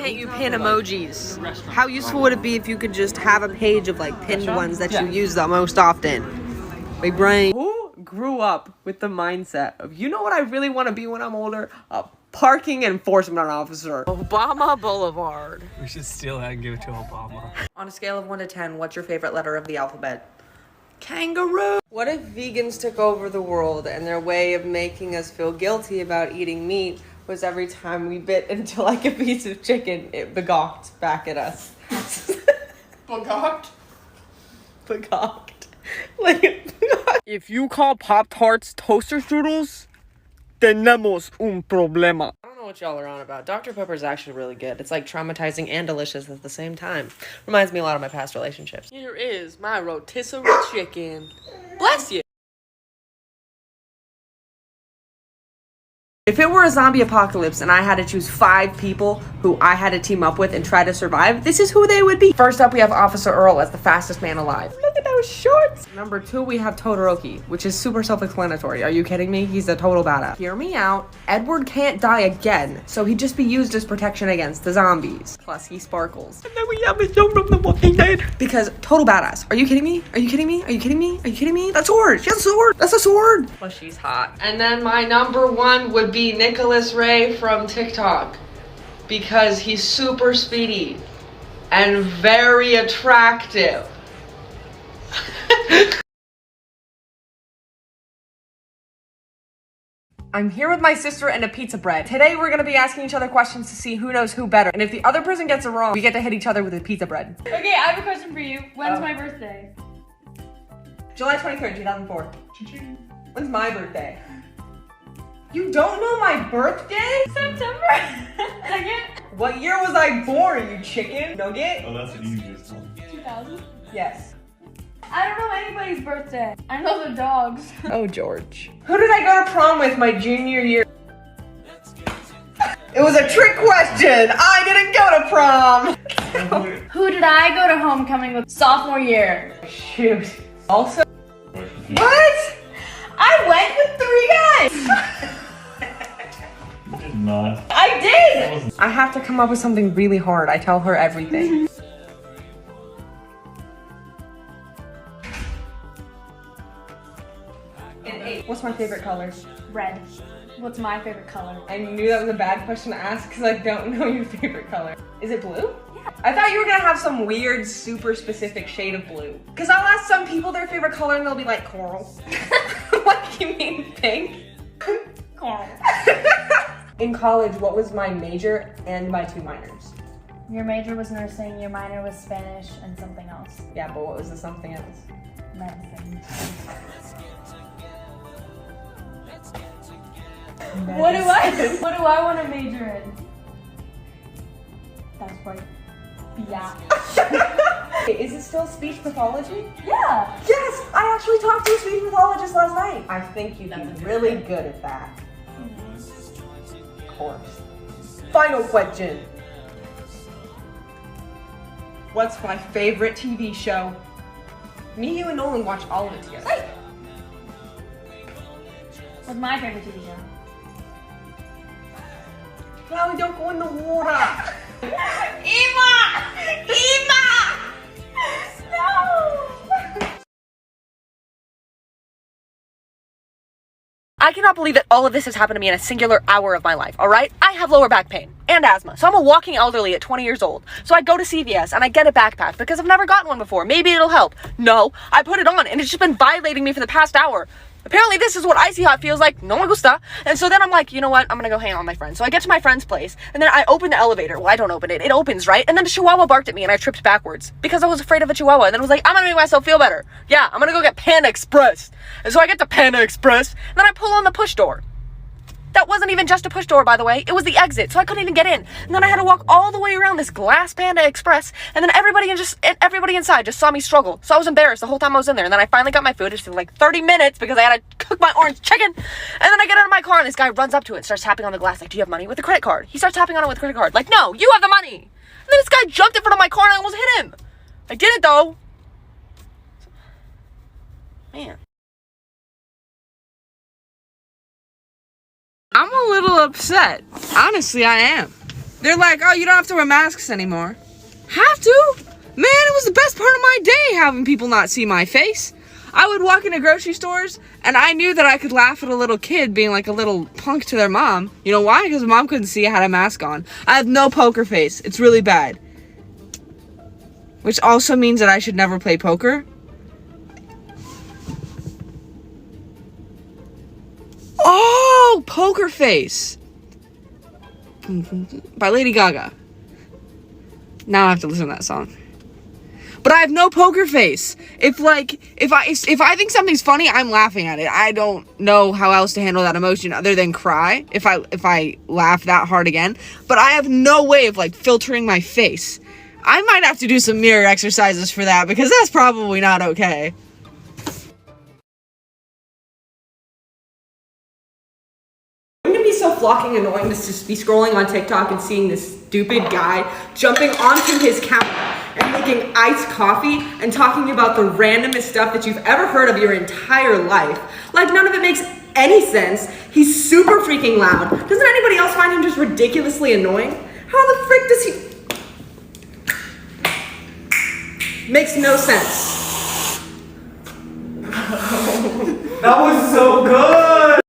can't you pin emojis? How useful would it be if you could just have a page of like pinned ones that you use the most often? Big brain. Who grew up with the mindset of, you know what I really want to be when I'm older? A parking enforcement officer. Obama Boulevard. We should steal that and give it to Obama. On a scale of 1 to 10, what's your favorite letter of the alphabet? Kangaroo. What if vegans took over the world and their way of making us feel guilty about eating meat was every time we bit into like a piece of chicken, it begawked back at us? Begawked? Begawked. Like, if you call Pop-Tarts toaster strudels, tenemos un problema. I don't know what y'all are on about. Dr. Pepper is actually really good. It's like traumatizing and delicious at the same time. Reminds me a lot of my past relationships. Here is my rotisserie chicken. Bless you. If it were a zombie apocalypse and I had to choose 5 people who I had to team up with and try to survive, this is who they would be. First up, we have Officer Earl as the fastest man alive. Look at those shorts. Number 2, we have Todoroki, which is super self-explanatory. Are you kidding me? He's a total badass. Hear me out. Edward can't die again, so he'd just be used as protection against the zombies. Plus, he sparkles. And then we have the Joe from The Walking Dead. Because total badass. Are you kidding me? Are you kidding me? Are you kidding me? Are you kidding me? That sword. She has a sword. That's a sword. Plus, she's hot. And then my number 1 would be Nicholas Ray from TikTok, because he's super speedy and very attractive. I'm here with my sister and a pizza bread. Today we're gonna be asking each other questions to see who knows who better. And if the other person gets it wrong, we get to hit each other with a pizza bread. Okay, I have a question for you. When's my birthday? July 23rd, 2004. When's my birthday? You don't know my birthday? September 2nd. What year was I born, you chicken nugget? Oh, that's the easiest one. 2000. Yes. I don't know anybody's birthday. I know the dogs. Oh, George. Who did I go to prom with my junior year? It was a trick question. I didn't go to prom. Who did I go to homecoming with sophomore year? Shoot. Also. What? I went with 3 guys. You did not. I did. I have to come up with something really hard. I tell her everything. What's my favorite color? Red. What's my favorite color? I knew that was a bad question to ask because I don't know your favorite color. Is it blue? Yeah. I thought you were gonna have some weird, super specific shade of blue. Because I'll ask some people their favorite color and they'll be like coral. What do you mean pink? Coral. In college, what was my major and my 2 minors? Your major was nursing, your minor was Spanish and something else. Yeah, but what was the something else? Medicine. What do I want to major in? That's right. Yeah. Is it still speech pathology? Yeah. Yes! I actually talked to a speech pathologist last night. I think you'd be really good at that. Of course. Final question. What's my favorite TV show? Me, you, and Nolan watch all of it together. Hey. What's my favorite TV show? No, don't go in the water. Emma! Emma! No! I cannot believe that all of this has happened to me in a singular hour of my life, all right? I have lower back pain and asthma, so I'm a walking elderly at 20 years old. So I go to CVS and I get a backpack because I've never gotten one before. Maybe it'll help. No, I put it on and it's just been violating me for the past hour. Apparently this is what icy hot feels like. No me gusta. And so then I'm like, you know what? I'm gonna go hang out with my friends. So I get to my friend's place and then I open the elevator. Well, I don't open it. It opens, right? And then the chihuahua barked at me and I tripped backwards because I was afraid of a chihuahua. And then I was like, I'm gonna make myself feel better. Yeah, I'm gonna go get Panda Express. And so I get to Panda Express and then I pull on the push door. That wasn't even just a push door, by the way. It was the exit, so I couldn't even get in. And then I had to walk all the way around this glass Panda Express, and then everybody inside just saw me struggle. So I was embarrassed the whole time I was in there. And then I finally got my food. It took like 30 minutes because I had to cook my orange chicken. And then I get out of my car, and this guy runs up to it and starts tapping on the glass, like, do you have money? With a credit card. He starts tapping on it with a credit card. Like, no, you have the money. And then this guy jumped in front of my car, and I almost hit him. I did it, though. Man. I'm a little upset. Honestly, I am. They're like, oh, you don't have to wear masks anymore. Have to? Man, it was the best part of my day having people not see my face. I would walk into grocery stores, and I knew that I could laugh at a little kid being like a little punk to their mom. You know why? Because mom couldn't see I had a mask on. I have no poker face. It's really bad. Which also means that I should never play poker. Oh, Poker Face by Lady Gaga. Now I have to listen to that song. But I have no poker face. If I think something's funny, I'm laughing at it. I don't know how else to handle that emotion other than cry if I laugh that hard again. But I have no way of like filtering my face. I might have to do some mirror exercises for that because that's probably not okay. Wouldn't it be so flocking annoying to just be scrolling on TikTok and seeing this stupid guy jumping onto his counter and making iced coffee and talking about the randomest stuff that you've ever heard of your entire life? Like, none of it makes any sense. He's super freaking loud. Doesn't anybody else find him just ridiculously annoying? How the frick does he... Makes no sense. That was so good!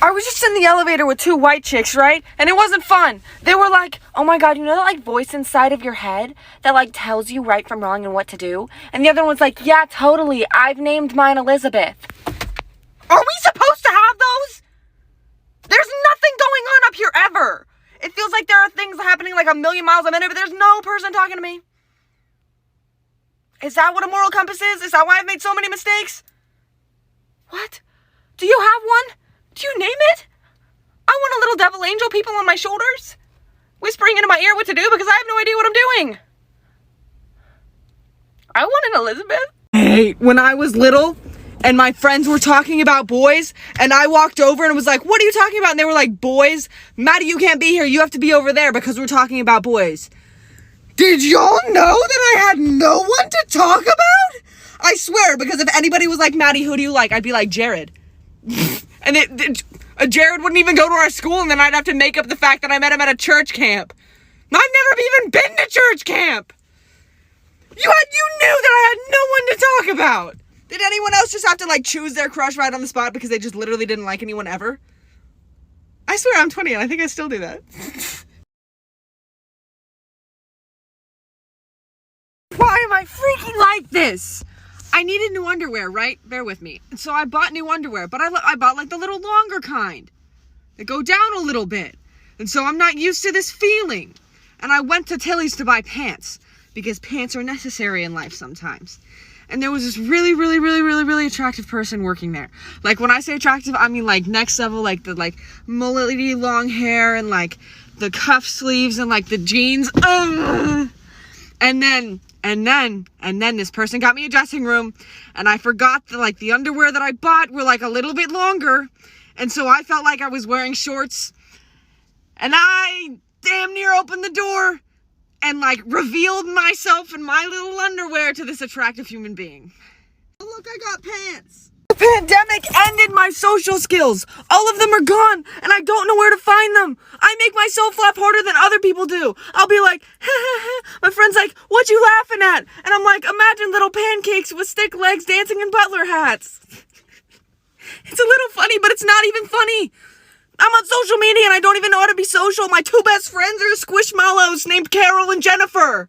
I was just in the elevator with two white chicks, right? And it wasn't fun. They were like, oh my god, you know that like voice inside of your head that like tells you right from wrong and what to do? And the other one's like, yeah, totally. I've named mine Elizabeth. Are we supposed to have those? There's nothing going on up here ever. It feels like there are things happening like a million miles a minute, but there's no person talking to me. Is that what a moral compass is? Is that why I've made so many mistakes? What? Do you have one? Do you name it? I want a little devil angel people on my shoulders, whispering into my ear what to do because I have no idea what I'm doing. I want an Elizabeth. Hey, when I was little and my friends were talking about boys and I walked over and was like, what are you talking about? And they were like, boys? Mattie, you can't be here. You have to be over there because we're talking about boys. Did y'all know that I had no one to talk about? I swear, because if anybody was like, Mattie, who do you like? I'd be like, Jared. And Jared wouldn't even go to our school, and then I'd have to make up the fact that I met him at a church camp. I've never even been to church camp. You knew that I had no one to talk about. Did anyone else just have to like choose their crush right on the spot because they just literally didn't like anyone ever? I swear I'm 20 and I think I still do that. Why am I freaking like this? I needed new underwear, right? Bear with me. And so I bought new underwear, but I bought like the little longer kind that go down a little bit. And so I'm not used to this feeling. And I went to Tilly's to buy pants because pants are necessary in life sometimes. And there was this really attractive person working there. Like when I say attractive, I mean like next level, like the like mullet-y long hair and like the cuff sleeves and like the jeans. And then this person got me a dressing room and I forgot that like the underwear that I bought were like a little bit longer. And so I felt like I was wearing shorts and I damn near opened the door and like revealed myself in my little underwear to this attractive human being. Oh, look, I got pants. The pandemic ended my social skills. All of them are gone, and I don't know where to find them. I make myself laugh harder than other people do. I'll be like, my friend's like, what you laughing at? And I'm like, imagine little pancakes with stick legs dancing in butler hats. It's a little funny, but it's not even funny. I'm on social media, and I don't even know how to be social. My two best friends are squishmallows named Carol and Jennifer.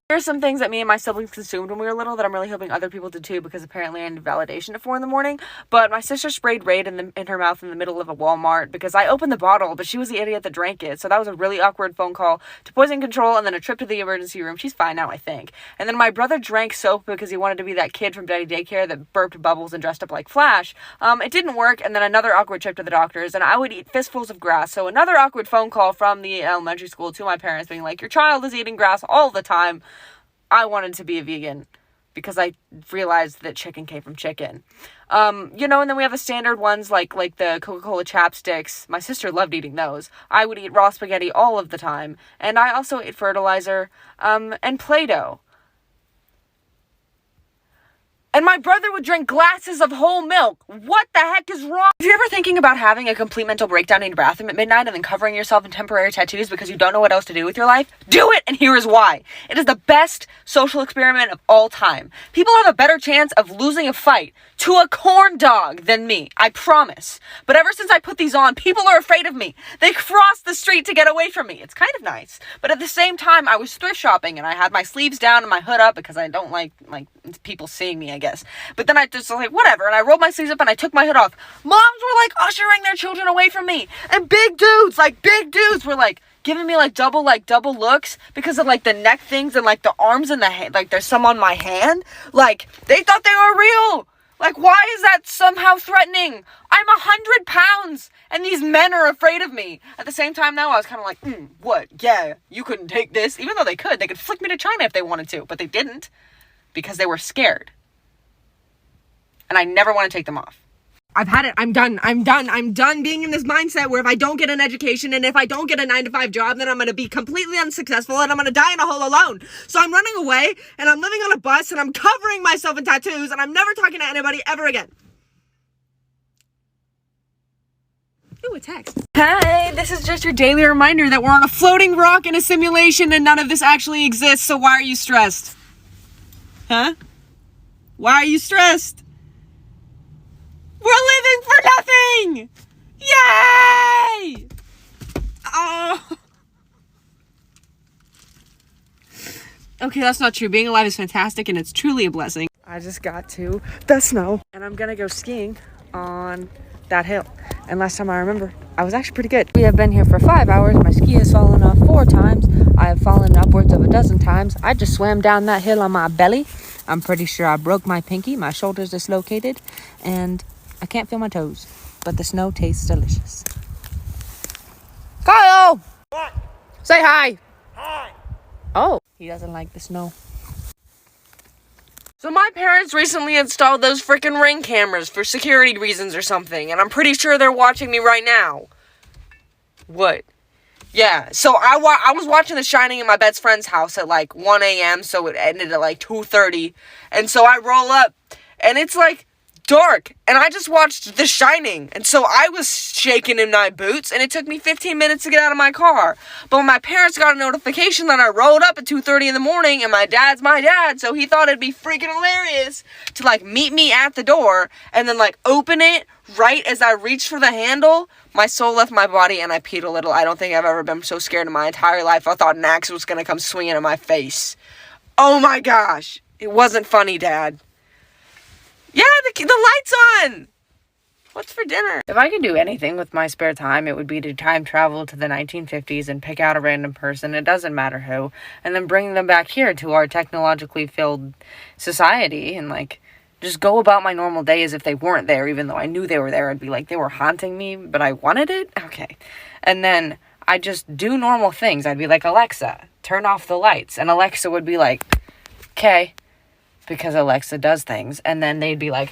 There are some things that me and my siblings consumed when we were little that I'm really hoping other people did too, because apparently I need validation at 4 a.m. But my sister sprayed Raid in her mouth in the middle of a Walmart because I opened the bottle, but she was the idiot that drank it. So that was a really awkward phone call to poison control and then a trip to the emergency room. She's fine now, I think. And then my brother drank soap because he wanted to be that kid from Daddy Daycare that burped bubbles and dressed up like Flash. It didn't work, and then another awkward trip to the doctors, and I would eat fistfuls of grass. So another awkward phone call from the elementary school to my parents being like, your child is eating grass all the time. I wanted to be a vegan because I realized that chicken came from chicken. And then we have the standard ones like the Coca-Cola chapsticks. My sister loved eating those. I would eat raw spaghetti all of the time. And I also ate fertilizer, and Play-Doh. And my brother would drink glasses of whole milk. What the heck is wrong? If you're ever thinking about having a complete mental breakdown in your bathroom at midnight and then covering yourself in temporary tattoos because you don't know what else to do with your life, do it, and here is why. It is the best social experiment of all time. People have a better chance of losing a fight to a corn dog than me, I promise. But ever since I put these on, people are afraid of me. They cross the street to get away from me. It's kind of nice. But at the same time, I was thrift shopping and I had my sleeves down and my hood up because I don't like people seeing me, I guess. But then I just was like, whatever. And I rolled my sleeves up and I took my hood off. Moms were like ushering their children away from me. And big dudes were like giving me like double looks because of like the neck things and like the arms and the hand. Like there's some on my hand. Like they thought they were real. Like, why is that somehow threatening? I'm 100 pounds, and these men are afraid of me. At the same time, though, I was kind of like, what? Yeah, you couldn't take this. Even though they could. They could flick me to China if they wanted to, but they didn't because they were scared. And I never want to take them off. I've had it. I'm done being in this mindset where if I don't get an education and if I don't get a 9-to-5 job, then I'm going to be completely unsuccessful and I'm going to die in a hole alone. So I'm running away and I'm living on a bus and I'm covering myself in tattoos and I'm never talking to anybody ever again. Ooh, a text. Hey, this is just your daily reminder that we're on a floating rock in a simulation and none of this actually exists. So why are you stressed? Huh? Why are you stressed? We're living for nothing! Yay! Oh. Okay, that's not true. Being alive is fantastic and it's truly a blessing. I just got to the snow and I'm gonna go skiing on that hill. And last time I remember, I was actually pretty good. We have been here for 5 hours. My ski has fallen off 4 times. I have fallen upwards of a dozen times. I just swam down that hill on my belly. I'm pretty sure I broke my pinky. My shoulder's dislocated and I can't feel my toes, but the snow tastes delicious. Kyle! What? Say hi! Hi. Oh, he doesn't like the snow. So my parents recently installed those freaking Ring cameras for security reasons or something, and I'm pretty sure they're watching me right now. What? Yeah, so I was watching The Shining in my best friend's house at like 1 a.m., so it ended at like 2:30, and so I roll up, and it's like dark, and I just watched The Shining, and so I was shaking in my boots, and it took me 15 minutes to get out of my car. But when my parents got a notification that I rolled up at 2:30 in the morning, and my dad's my dad, so he thought it'd be freaking hilarious to like meet me at the door, and then like open it right as I reached for the handle. My soul left my body, and I peed a little. I don't think I've ever been so scared in my entire life. I thought an axe was gonna come swinging in my face. Oh my gosh. It wasn't funny, Dad. Yeah, the light's on! What's for dinner? If I could do anything with my spare time, it would be to time travel to the 1950s and pick out a random person, it doesn't matter who, and then bring them back here to our technologically filled society and, like, just go about my normal day as if they weren't there, even though I knew they were there. I'd be like, they were haunting me, but I wanted it? Okay. And then I'd just do normal things. I'd be like, Alexa, turn off the lights. And Alexa would be like, okay. Because Alexa does things, and then they'd be like,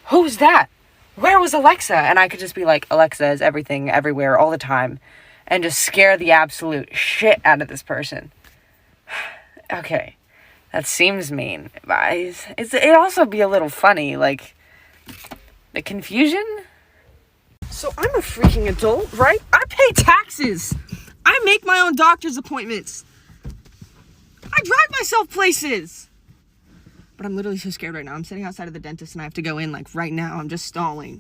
who's that? Where was Alexa? And I could just be like, Alexa is everything, everywhere, all the time, and just scare the absolute shit out of this person. Okay, that seems mean, but it'd also be a little funny, like, the confusion? So I'm a freaking adult, right? I pay taxes. I make my own doctor's appointments. I drive myself places. But I'm literally so scared right now. I'm sitting outside of the dentist and I have to go in like right now. I'm just stalling.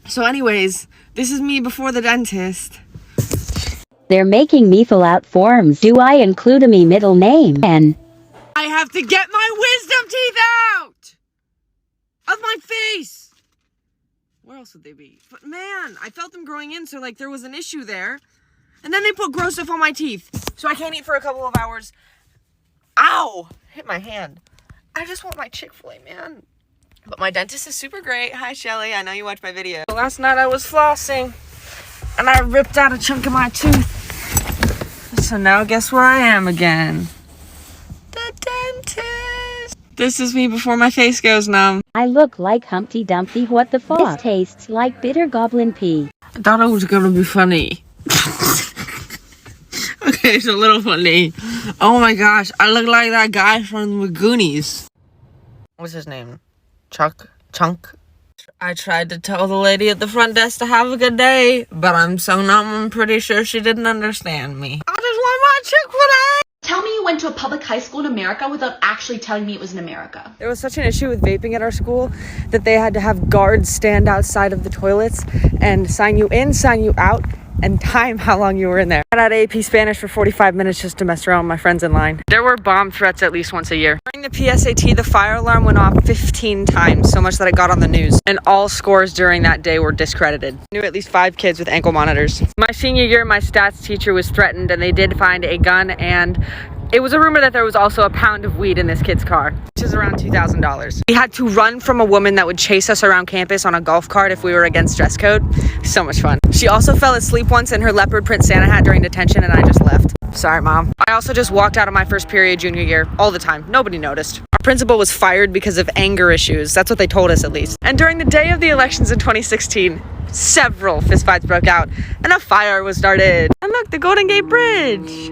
So anyways, this is me before the dentist. They're making me fill out forms. Do I include a me middle name? And I have to get my wisdom teeth out of my face. Where else would they be? But man, I felt them growing in, so like there was an issue there. And then they put gross stuff on my teeth. So I can't eat for a couple of hours. Ow! Hit my hand. I just want my Chick-fil-A, man. But my dentist is super great. Hi, Shelly. I know you watched my video. Last night I was flossing, and I ripped out a chunk of my tooth. So now guess where I am again? The dentist. This is me before my face goes numb. I look like Humpty Dumpty. What the fuck? This tastes like bitter goblin pee. I thought it was gonna be funny. Okay, it's a little funny. Oh my gosh, I look like that guy from the Goonies. What's his name? chunk. I tried to tell the lady at the front desk to have a good day, but I'm so numb, I'm pretty sure she didn't understand me. I just want my Chick-fil-A! Tell me you went to a public high school in America without actually telling me it was in America. There was such an issue with vaping at our school that they had to have guards stand outside of the toilets and sign you in, sign you out, and time how long you were in there. I had AP Spanish for 45 minutes just to mess around with my friends in line. There were bomb threats at least once a year. During the PSAT, the fire alarm went off 15 times, so much that it got on the news. And all scores during that day were discredited. I knew at least 5 kids with ankle monitors. My senior year, my stats teacher was threatened and they did find a gun, and it was a rumor that there was also a pound of weed in this kid's car, which is around $2,000. We had to run from a woman that would chase us around campus on a golf cart if we were against dress code. So much fun. She also fell asleep once in her leopard print Santa hat during detention, and I just left. Sorry, Mom. I also just walked out of my first period junior year all the time. Nobody noticed. Our principal was fired because of anger issues. That's what they told us, at least. And during the day of the elections in 2016, several fistfights broke out and a fire was started. And look, the Golden Gate Bridge.